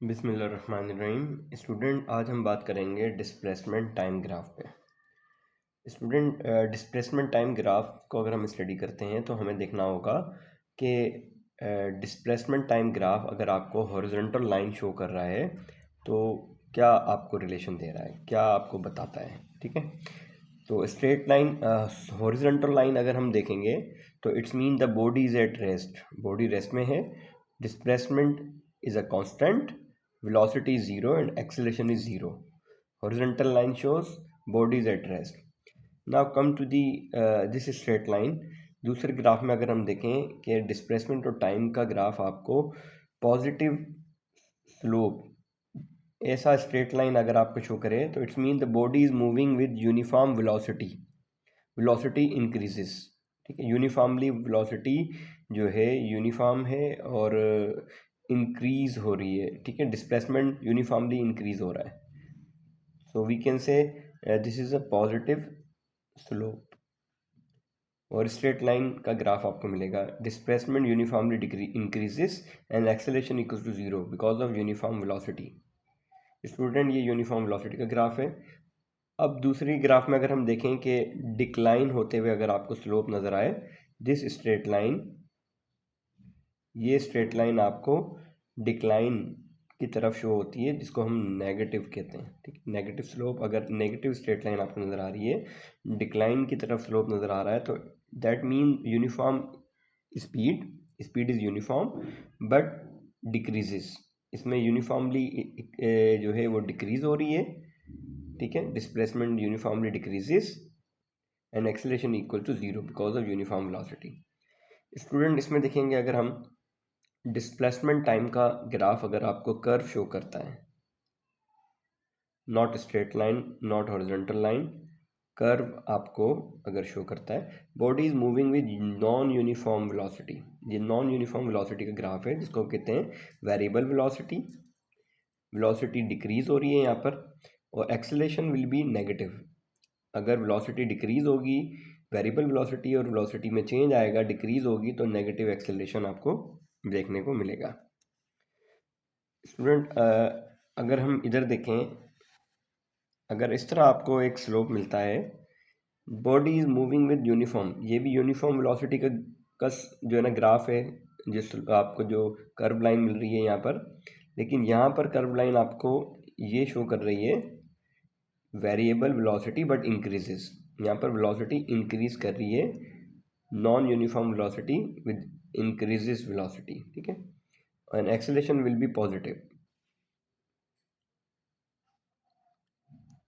बिस्मिल्लाहिर्रहमानिर्रहीम। स्टूडेंट, आज हम बात करेंगे डिस्प्लेसमेंट टाइम ग्राफ पे। स्टूडेंट, डिस्प्लेसमेंट टाइम ग्राफ को अगर हम स्टडी करते हैं तो हमें देखना होगा कि डिस्प्लेसमेंट टाइम ग्राफ अगर आपको हॉरिजॉन्टल लाइन शो कर रहा है तो क्या आपको रिलेशन दे रहा है, क्या आपको बताता है। ठीक है, तो स्ट्रेट लाइन, हॉरिजॉन्टल लाइन अगर हम देखेंगे तो it's mean the body is at rest, body rest में है, displacement is a constant, velocity is zero and acceleration is zero. Horizontal line shows body is at rest. Now come to the this straight line. दूसरे graph में अगर हम देखें कि displacement और time का ग्राफ आपको पॉजिटिव स्लोप ऐसा स्ट्रेट लाइन अगर आपको शो करे तो it's mean the body is moving with uniform velocity, velocity increases. ठीक है, यूनिफॉर्मली वेलोसिटी जो है यूनिफॉर्म है और इंक्रीज हो रही है। ठीक है, डिस्प्लेसमेंट यूनिफॉर्मली इंक्रीज हो रहा है, so we can say this is a positive slope. और स्ट्रेट लाइन का ग्राफ आपको मिलेगा, displacement uniformly increases and acceleration equals to zero because of uniform velocity. Student, ये यूनिफॉर्म वेलोसिटी का ग्राफ है। अब दूसरी ग्राफ में अगर हम देखें कि डिक्लाइन होते हुए अगर आपको स्लोप नज़र आए, दिस स्ट्रेट लाइन, ये स्ट्रेट लाइन आपको डिक्लाइन की तरफ शो होती है जिसको हम नेगेटिव कहते हैं। ठीक, नेगेटिव स्लोप, अगर नेगेटिव स्ट्रेट लाइन आपको नज़र आ रही है, डिक्लाइन की तरफ स्लोप नज़र आ रहा है, तो that mean uniform speed, speed is uniform but decreases. इसमें यूनिफॉर्मली जो है वो डिक्रीज हो रही है। ठीक है, displacement uniformly decreases and acceleration equal to zero because of uniform velocity. Student, इसमें देखेंगे अगर हम डिस्प्लेसमेंट टाइम का ग्राफ अगर आपको कर्व शो करता है, not straight line, not horizontal line, curve आपको अगर शो करता है, body is moving with non uniform velocity, ये नॉन यूनिफॉर्म वेलोसिटी का ग्राफ है जिसको कहते हैं वेरिएबल वेलोसिटी। वेलोसिटी डिक्रीज हो रही है यहाँ पर और एक्सेलरेशन विल बी नेगेटिव। अगर वेलोसिटी डिक्रीज होगी, वेरिएबल वेलोसिटी और वेलोसिटी में चेंज आएगा, डिक्रीज होगी, तो नेगेटिव एक्सेलरेशन आपको देखने को मिलेगा। स्टूडेंट, अगर हम इधर देखें, अगर इस तरह आपको एक स्लोप मिलता है, body is moving with uniform, ये भी यूनिफॉर्म वेलोसिटी का जो है ना ग्राफ है, जिस आपको जो कर्व लाइन मिल रही है यहाँ पर, लेकिन यहाँ पर कर्व लाइन आपको ये शो कर रही है वेरिएबल वेलोसिटी बट इंक्रीजेस। यहाँ पर वेलोसिटी इंक्रीज कर रही है, non uniform velocity with increases velocity. ठीक है, and acceleration will be positive.